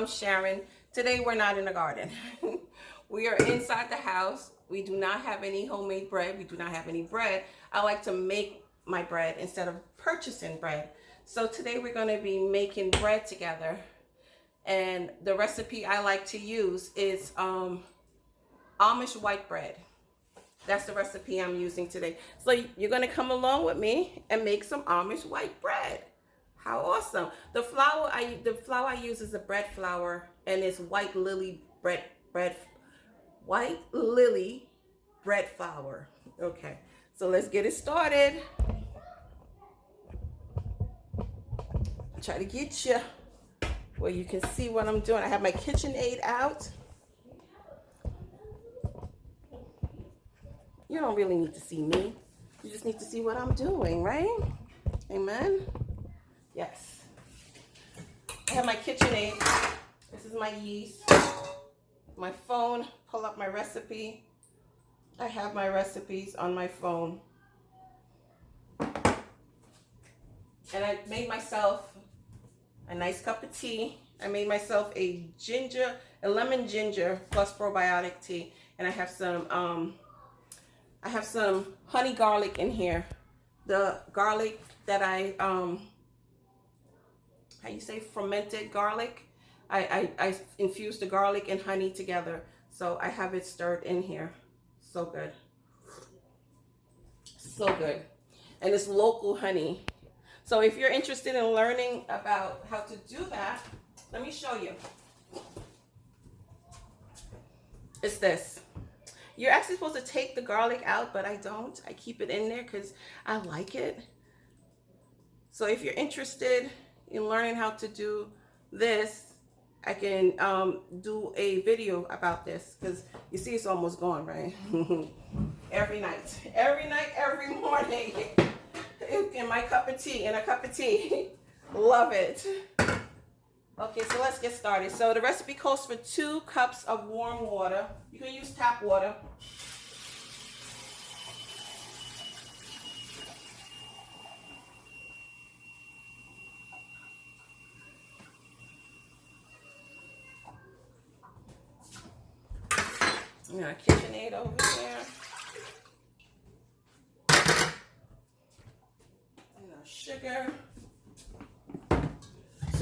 I'm Sharon. Today we're not in the garden. We are inside the house. We do not have any homemade bread. We do not have any bread. I like to make my bread instead of purchasing bread. So today we're going to be making bread together. And the recipe I like to use is Amish white bread. That's the recipe I'm using today. So you're going to come along with me and make some Amish white bread. How awesome. The flour I use is a bread flour, and it's white lily bread flour. Okay. So let's get it started. I'll try to get you where you can see what I'm doing. I have my KitchenAid out. You don't really need to see me. You just need to see what I'm doing, right? Amen. Yes. I have my KitchenAid. This is my yeast. My phone, pull up my recipe. I have my recipes on my phone. And I made myself a nice cup of tea. I made myself a lemon ginger plus probiotic tea. And I have some honey garlic in here. The garlic that I how you say fermented garlic. I infused the garlic and honey together. So I have it stirred in here. So good. So good. And it's local honey. So if you're interested in learning about how to do that, let me show you. It's this. You're actually supposed to take the garlic out, but I don't. I keep it in there because I like it. So if you're interested in learning how to do this, I can do a video about this because you see it's almost gone, right? every night, every morning in my cup of tea, Love it. Okay, so let's get started. So the recipe calls for 2 cups of warm water. You can use tap water. You know, KitchenAid over here. You know, sugar. 2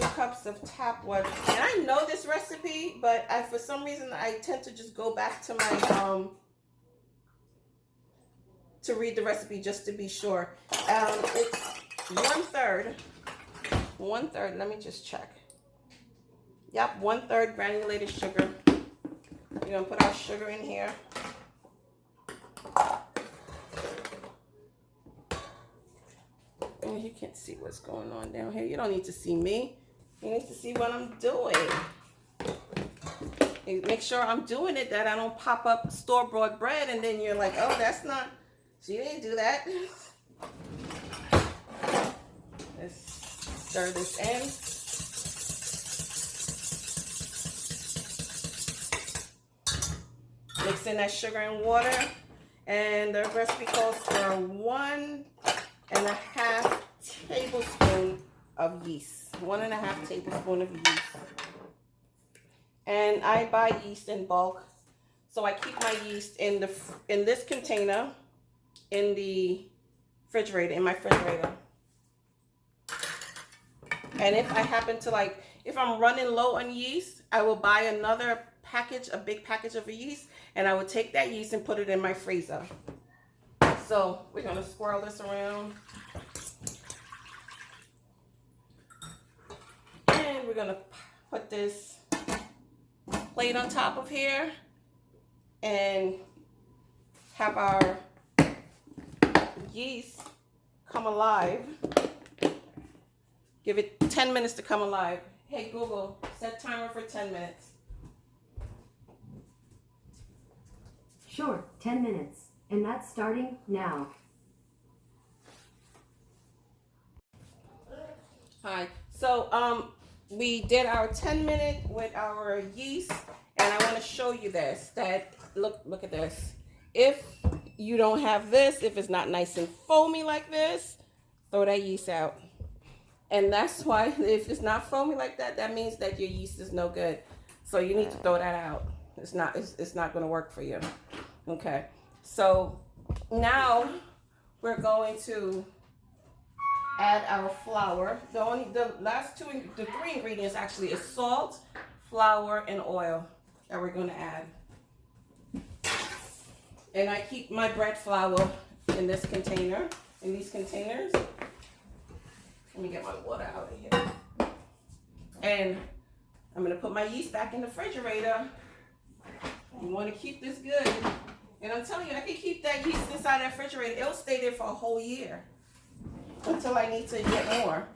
cups of tap water. And I know this recipe, but for some reason I tend to just go back to my to read the recipe just to be sure. It's 1/3. Let me just check. Yep, 1/3 granulated sugar. We're gonna put our sugar in here. And you can't see what's going on down here. You don't need to see me. You need to see what I'm doing. And make sure I'm doing it, that I don't pop up store-bought bread and then you're like, oh, that's not, she didn't do that. Let's stir this in. Mix in that sugar and water. And the recipe calls for 1.5 tablespoons of yeast. 1.5 tablespoons of yeast. And I buy yeast in bulk. So I keep my yeast in this container in the refrigerator, in my refrigerator. And if I happen to if I'm running low on yeast, I will buy another package, a big package of yeast, and I will take that yeast and put it in my freezer. So we're going to swirl this around. And we're going to put this plate on top of here and have our yeast come alive. Give it 10 minutes to come alive. Hey Google, set timer for 10 minutes. Sure, 10 minutes. And that's starting now. Hi. So we did our 10-minute with our yeast, and I want to show you this. That look at this. If you don't have this, if it's not nice and foamy like this, throw that yeast out. And that's why if it's not foamy like that, that means that your yeast is no good. So you need to throw that out. It's not going to work for you. Okay. So now we're going to add our flour. The last the three ingredients actually is salt, flour, and oil that we're going to add. And I keep my bread flour in this container, in these containers. Let me get my water out of here. And I'm gonna put my yeast back in the refrigerator. You wanna keep this good. And I'm telling you, I can keep that yeast inside the refrigerator. It'll stay there for a whole year until I need to get more.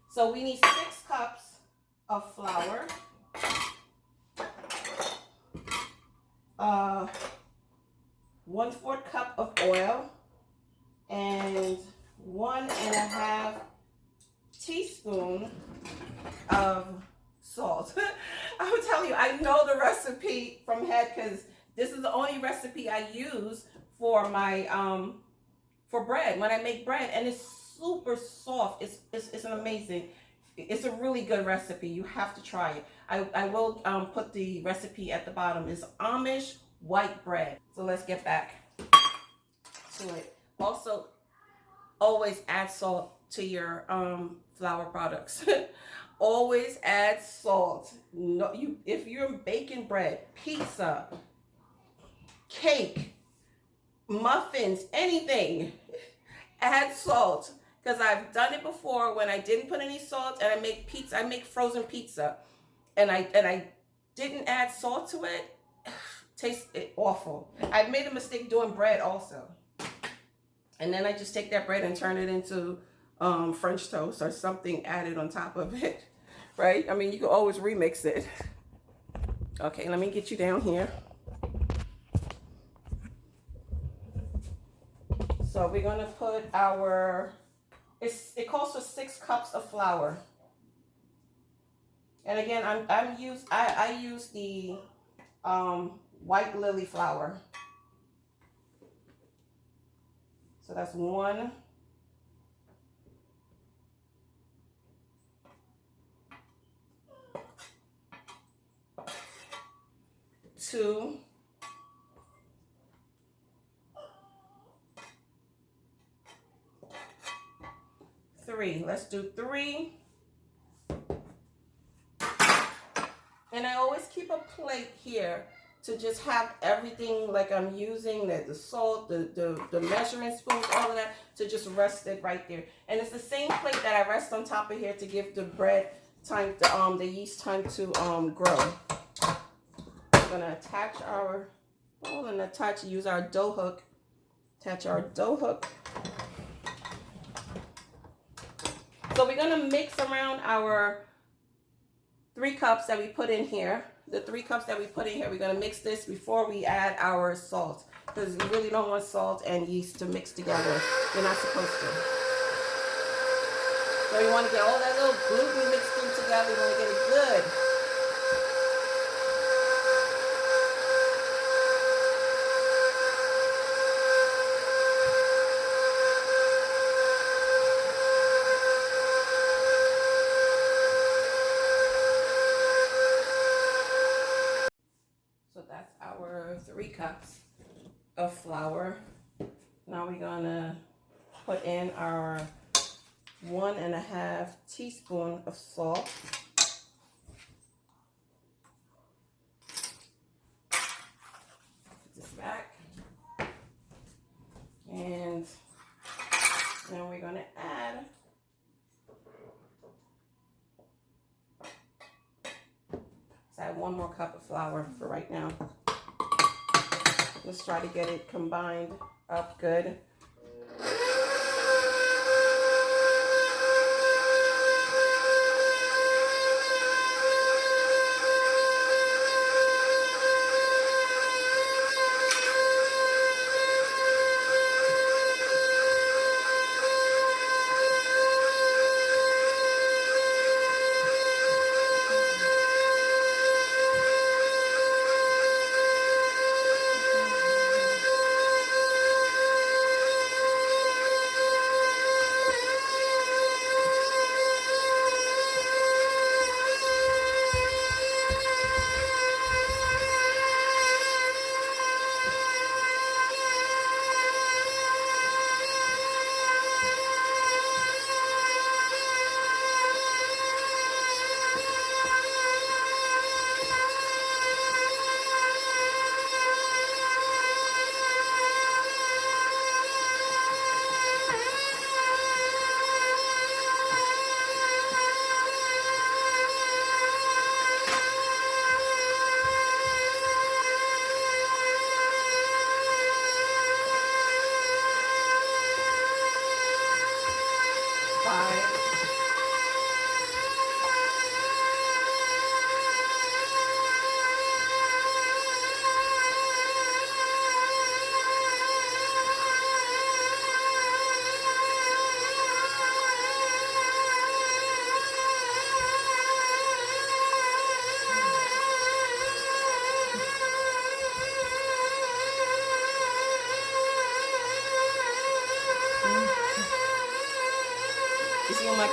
So we need 6 cups of flour. 1/4 cup of oil and 1.5 teaspoon of salt. I'm telling you, I know the recipe from head because this is the only recipe I use for my for bread when I make bread, and it's super soft. It's an amazing. It's a really good recipe. You have to try it. I will put the recipe at the bottom. It's Amish white bread. So let's get back to it. Also, always add salt to your flour products. Always add salt. No, if you're baking bread, pizza, cake, muffins, anything, add salt. Because I've done it before when I didn't put any salt and I make pizza. I make frozen pizza, and I didn't add salt to it. Tastes awful. I made a mistake doing bread also. And then I just take that bread and turn it into French toast or something added on top of it, right? I mean, you can always remix it. Okay, let me get you down here. So we're gonna put our, it calls for 6 cups of flour. And again, I use the white lily flour. So that's 1. 2. 3. Let's do 3. And I always keep a plate here to just have everything like I'm using, the salt, the measuring spoons, all of that, to just rest it right there. And it's the same plate that I rest on top of here to give the bread time, the yeast time to grow. We're gonna attach our bowl and use our dough hook. Attach our dough hook. So we're gonna mix around our 3 cups that we put in here. The 3 cups that we put in here, we're gonna mix this before we add our salt, because you really don't want salt and yeast to mix together. You're not supposed to. So you want to get all that little gluten mixed in together. You want to get it good. So that's our 3 cups of flour. Now we're gonna put in our 1.5 teaspoon of salt. Put this back. And then we're gonna add let's add 1 more cup of flour for right now. Let's try to get it combined up good.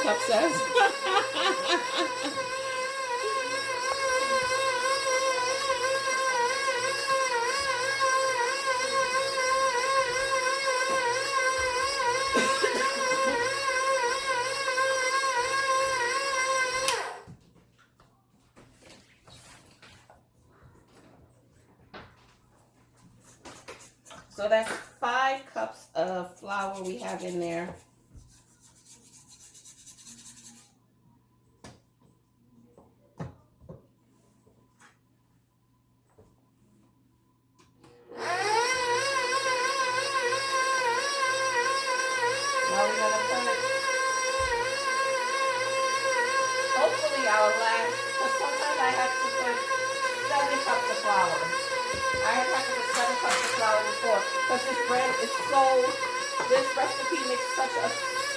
cup says. So that's 5 cups of flour we have in there. Now we're gonna put it. Hopefully our last, because sometimes I have to put 7 cups of flour. I have had to put 7 cups of flour before, because this bread is so, this recipe makes such a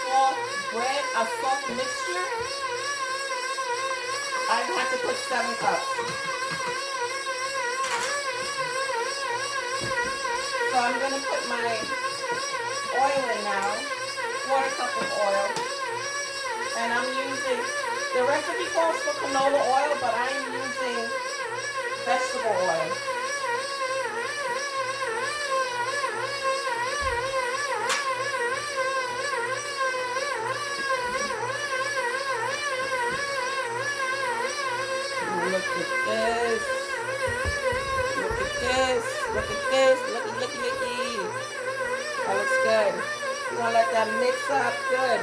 soft bread, a soft mixture. I've had to put 7 cups. So I'm gonna put my oil in now, 1/4 cup of oil. And I'm using, the recipe calls for canola oil, but I'm using vegetable oil. Look at this. Look at this. Look at this. Looky. That looks good. You want to let that mix up good.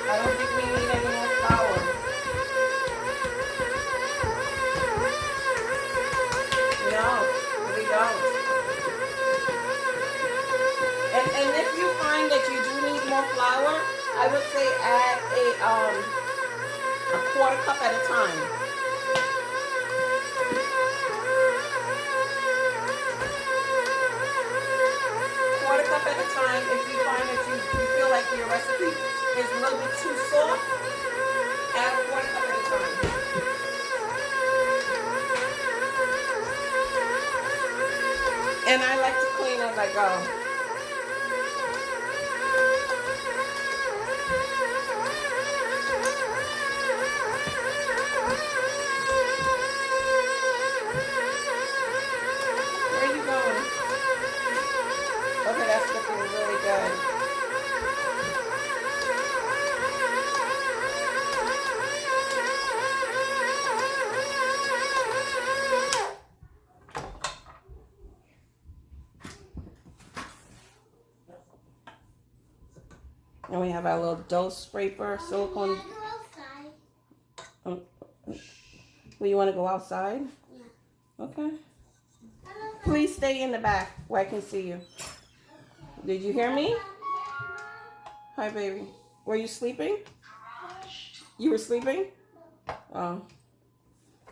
I don't think we need any more flour. No, we don't. And if you find that you do need more flour, I would say add a 1/4 cup at a time. Cup at a time. If you find that you feel like your recipe is a little bit too soft, add a 1/4 cup at a time. And I like to clean as I go. Where are you going? Okay, that's looking really good. And we have our little dough scraper, silicone. Well, you want to go outside? Yeah. Okay. Please stay in the back where I can see you. Did you hear me? Hi, baby. Were you sleeping? You were sleeping? Oh.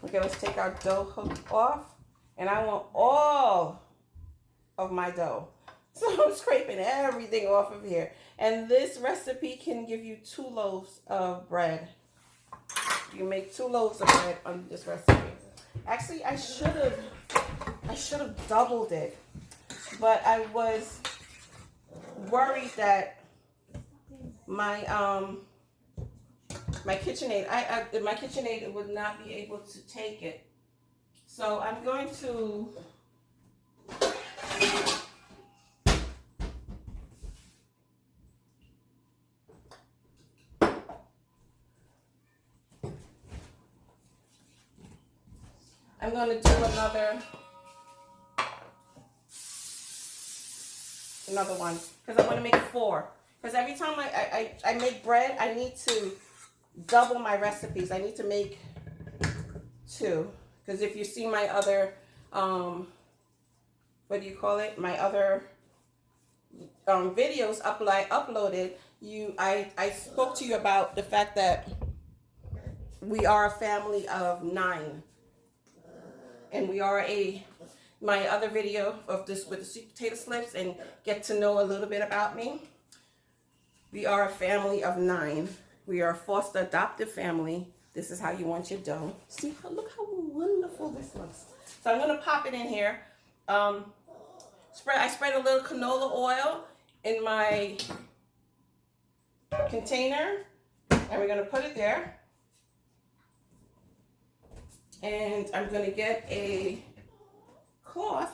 Okay, let's take our dough hook off. And I want all of my dough. So I'm scraping everything off of here. And this recipe can give you 2 loaves of bread. You can make 2 loaves of bread on this recipe. Actually, I should have doubled it. But I was worried that my KitchenAid, my KitchenAid would not be able to take it. So I'm going to do another one, because I want to make 4. Because every time I make bread, I need to double my recipes. I need to make 2. Because if you see my other, what do you call it? My other videos uploaded, I spoke to you about the fact that we are a family of 9. And we are my other video of this with the sweet potato slips and get to know a little bit about me. We are a family of 9. We are a foster adoptive family. This is how you want your dough. See, look how wonderful this looks. So I'm gonna pop it in here. I spread a little canola oil in my container, and we're going to put it there. And I'm going to get a cloth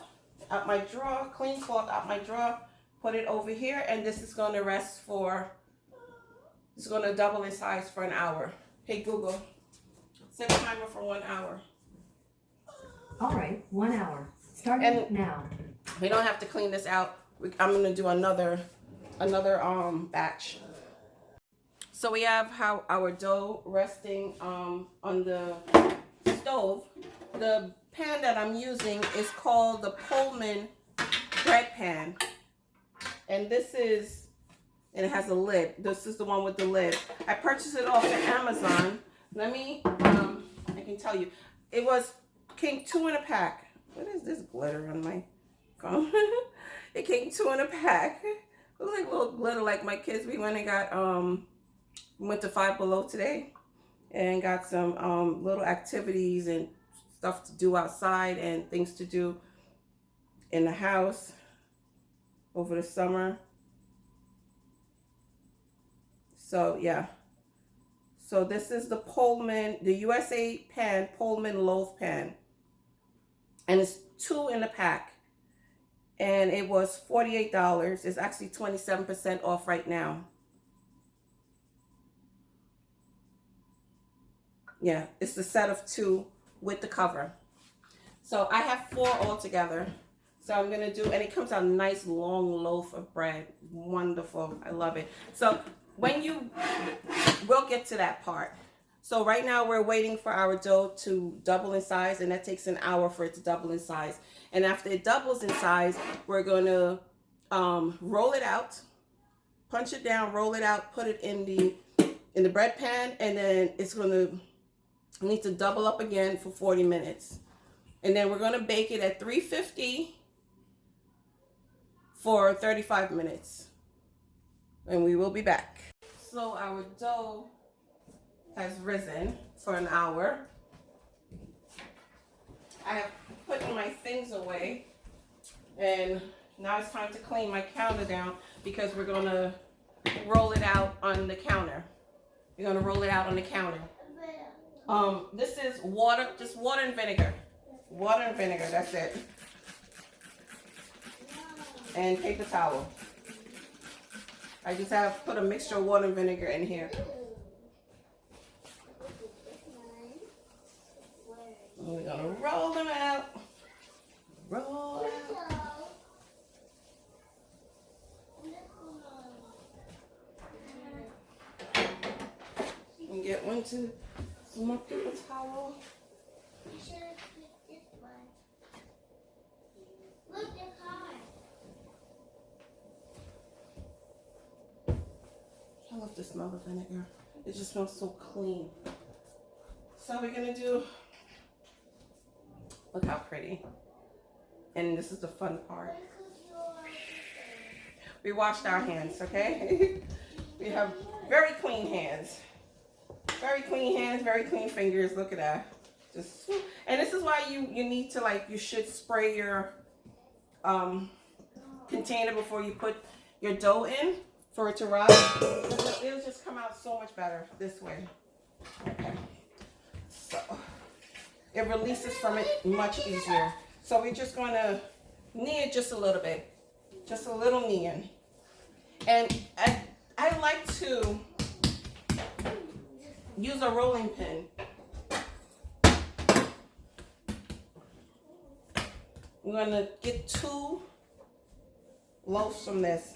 out my drawer, clean cloth out my drawer, put it over here, and this is going to rest for, it's going to double in size for an hour. Hey Google, set a timer for 1 hour. All right, 1 hour. Starting now. We don't have to clean this out. I'm going to do another batch. So we have our dough resting on the stove. The pan that I'm using is called the Pullman bread pan. And this is, and it has a lid. This is the one with the lid. I purchased it off of Amazon. Let me, I can tell you. It came 2 in a pack. What is this glitter on my phone? It came 2 in a pack. It looks like little glitter like my kids. We went and got, went to Five Below today and got some little activities and stuff to do outside and things to do in the house over the summer. So yeah. So this is the Pullman, the USA pan, Pullman loaf pan. And it's 2 in the pack. And it was $48. It's actually 27% off right now. Yeah, it's the set of 2 with the cover. So I have 4 altogether. So I'm gonna do, and it comes out a nice long loaf of bread. Wonderful, I love it. So we'll get to that part. So right now we're waiting for our dough to double in size, and that takes an hour for it to double in size. And after it doubles in size, we're gonna roll it out, punch it down, roll it out, put it in the bread pan, and then it's gonna need to double up again for 40 minutes. And then we're gonna bake it at 350 for 35 minutes. And we will be back. So our dough has risen for an hour. I have put my things away, and now it's time to clean my counter down because we're gonna roll it out on the counter. We're gonna roll it out on the counter. This is water, just water and vinegar. Water and vinegar, that's it. And paper towel. I just have put a mixture of water and vinegar in here. And we're gonna roll them out. Roll out. And get one to some more paper towel. You should have picked this one. Look, it's hard. I love the smell of vinegar. It just smells so clean. So we're gonna do, look how pretty. And this is the fun part. We washed our hands, okay? We have very clean hands. Very clean hands, very clean fingers. Look at that. Just, and this is why you need to, like, you should spray your container before you put your dough in for it to rise. It'll just come out so much better this way. Okay. So it releases from it much easier. So we're just going to knead just a little bit. Just a little kneading. And I like to use a rolling pin. I'm going to get 2 loaves from this.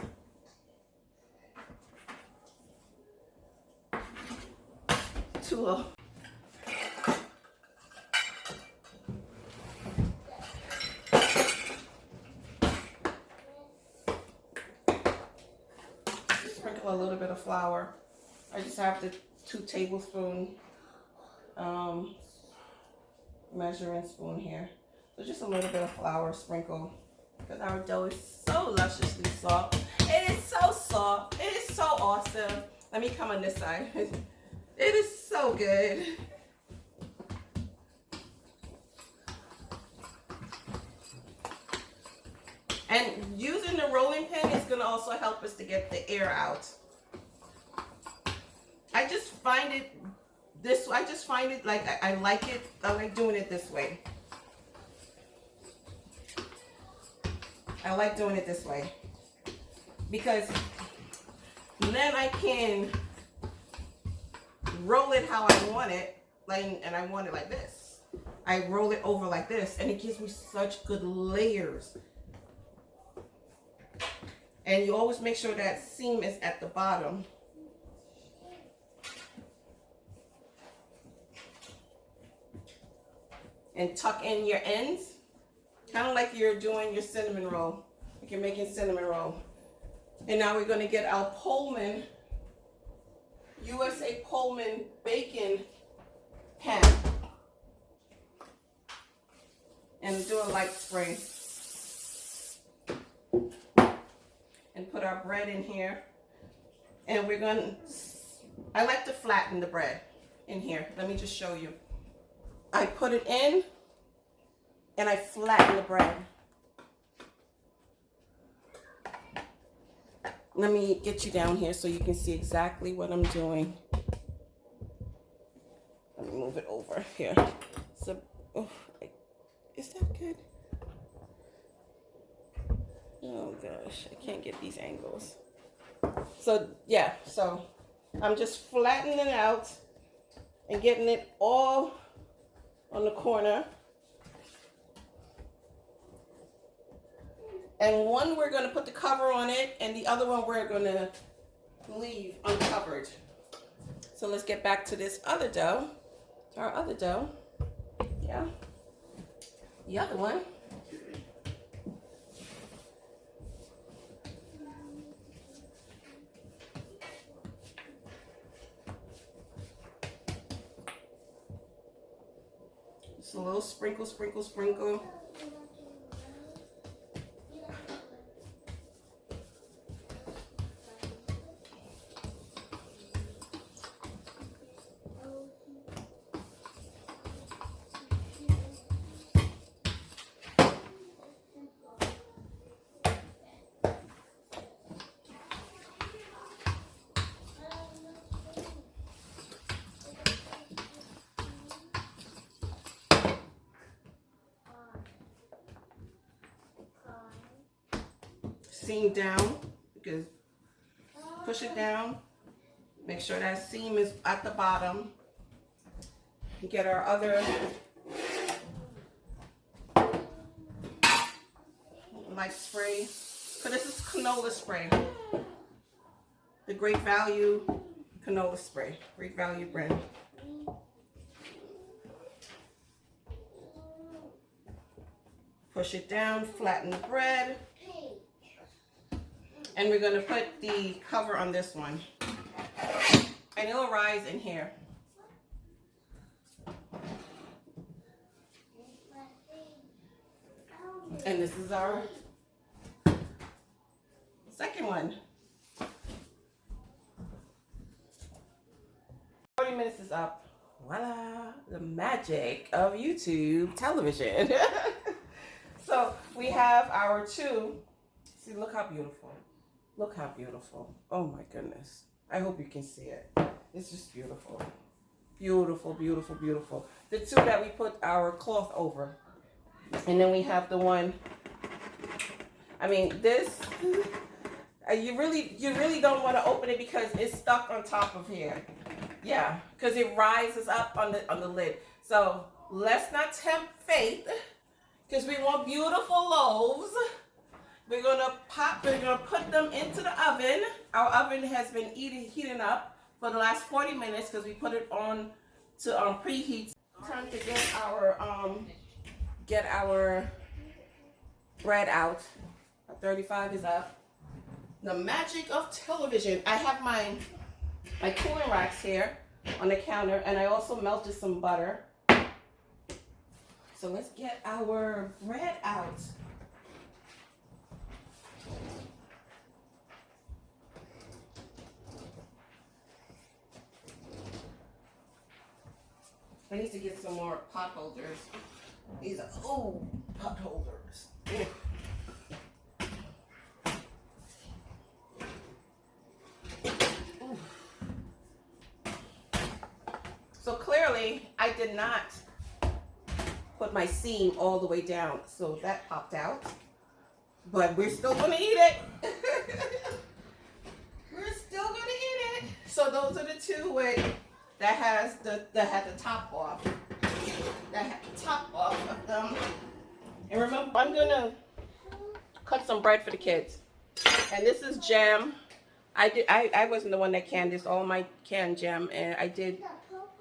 2 loaves. Sprinkle a little bit of flour. I just have the 2 tablespoon measuring spoon here. So just a little bit of flour sprinkle because our dough is so lusciously soft. It is so soft. It is so awesome. Let me come on this side. It is so good. And using the rolling pin is going to also help us to get the air out. find it this, I just find it like, I like it. I like doing it this way. I like doing it this way because then I can roll it how I want it, like, and I want it like this. I roll it over like this, and it gives me such good layers. And you always make sure that seam is at the bottom. And tuck in your ends, kind of like you're doing your cinnamon roll. Like you're making cinnamon roll. And now we're going to get our Pullman, USA Pullman bacon pan. And do a light spray. And put our bread in here. And we're going to, I like to flatten the bread in here. Let me just show you. I put it in and I flatten the bread. Let me get you down here so you can see exactly what I'm doing. Let me move it over here. So, oh, is that good? Oh gosh, I can't get these angles. So yeah, so I'm just flattening it out and getting it all on the corner. And one we're going to put the cover on it, and the other one we're going to leave uncovered. So let's get back to this other dough, to our other dough. Yeah, the other one. Just a little sprinkle, sprinkle, sprinkle. Seam down, because push it down, make sure that seam is at the bottom. Get our other light spray, so this is canola spray, the Great Value canola spray, Great Value brand. Push it down, flatten the bread. And we're going to put the cover on this one. And it'll rise in here. And this is our second one. 40 minutes is up. Voila, the magic of YouTube television. So we have our two. See, look how beautiful. Look how beautiful. Oh my goodness. I hope you can see it. It's just beautiful. Beautiful, beautiful, beautiful. The two that we put our cloth over. And then we have the one, I mean, this, you really don't want to open it because it's stuck on top of here. Yeah, because it rises up on the lid. So let's not tempt fate, because we want beautiful loaves. We're gonna put them into the oven. Our oven has been heating up for the last 40 minutes because we put it on to preheat. Time to get our bread out. 35 is up. The magic of television. I have my cooling racks here on the counter, and I also melted some butter. So let's get our bread out. I need to get some more pot holders. These are, pot holders. Ugh. way, I did not put my seam all the way down, so that popped out. But we're still gonna eat it. We're still gonna eat it. So those are the two that had the top off. That had the top off of them. And remember, I'm gonna cut some bread for the kids. And this is jam. I wasn't the one that canned this, all my canned jam, and I did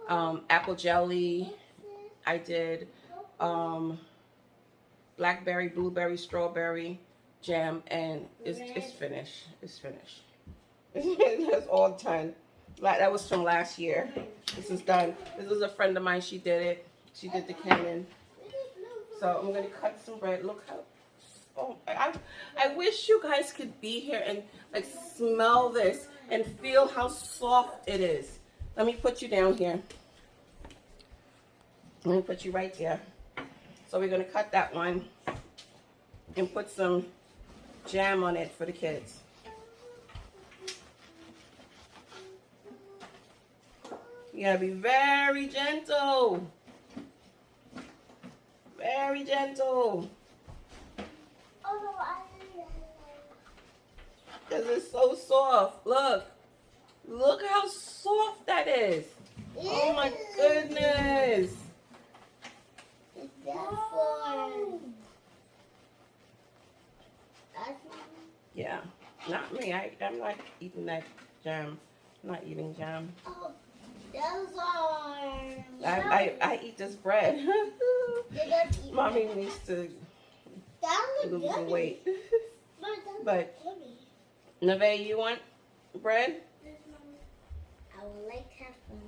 apple jelly. I did blackberry, blueberry, strawberry jam, and it's finished. It's finished. It's all done. That was from last year. This is done. This is a friend of mine. She did it. She did the canning. So I'm gonna cut some bread. Look how. Oh, I wish you guys could be here and like smell this and feel how soft it is. Let me put you down here. Let me put you right there. So we're gonna cut that one and put some jam on it for the kids. You gotta be very gentle. Very gentle. Because it's so soft. Look. Look how soft that is. Oh my goodness. Is that for? Yeah. Not me. I'm not eating that jam. I'm not eating jam. Oh, those are. I eat this bread. You don't eat Mommy needs to that lose was some yummy. weight. But Yummy. Neve, you want bread? I would like to have some.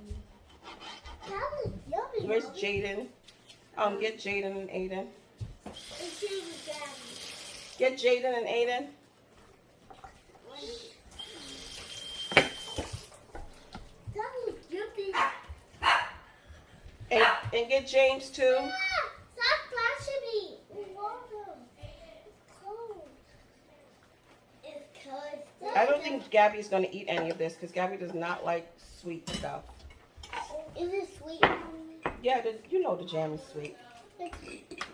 That was yummy. Where's Mommy. Jaden? Get Jaden and Aiden. It's here with Daddy. Get Jaden and Aiden. That was yummy. And get James too. Ah, stop flashing me. Water. It's cold. It's cold. I don't think Gabby's gonna eat any of this because Gabby does not like sweet stuff. Is it sweet? Yeah, you know the jam is sweet.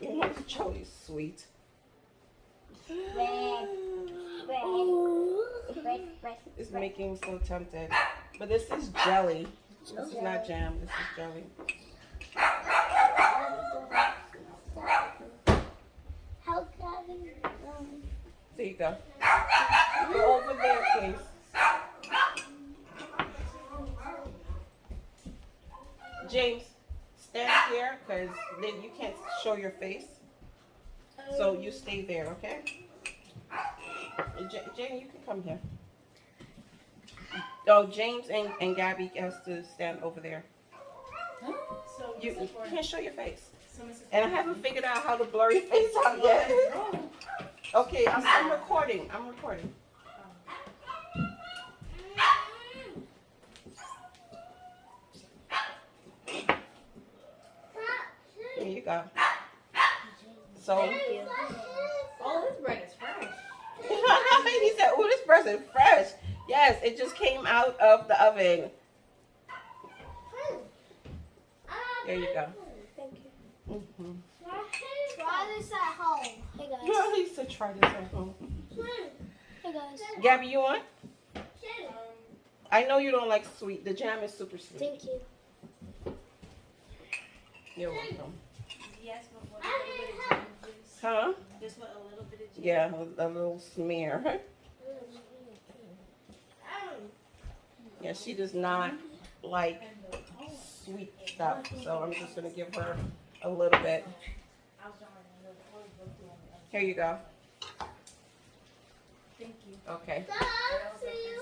You know the jelly is sweet. Bread. It's making me so tempted. But this is jelly. This is not jam. This is jelly. How can There you go. Go over there, please. James, stand here because then you can't show your face. So you stay there, okay? Jane, you can come here. Oh, James and Gabby has to stand over there. So You can't show your face. So Mrs. And I haven't figured out how to blur your face out yet. Okay, I'm recording. I'm recording. Here you go. So Oh, this bread is fresh. he said, "Oh, this bread is fresh." Yes, it just came out of the oven. There you go. Thank you. Mm-hmm. Try this at home. Hey guys. Well, he said, "Try this at home." Hey guys. Gabby, you want? I know you don't like sweet. The jam is super sweet. Thank you. You're welcome. Yes, but what a little bit of jam, please. Huh? Just what a little bit of jam. Yeah, a little smear. Yeah, she does not like sweet stuff, so I'm just gonna give her a little bit. Here you go. Thank you. Okay. Dad, see you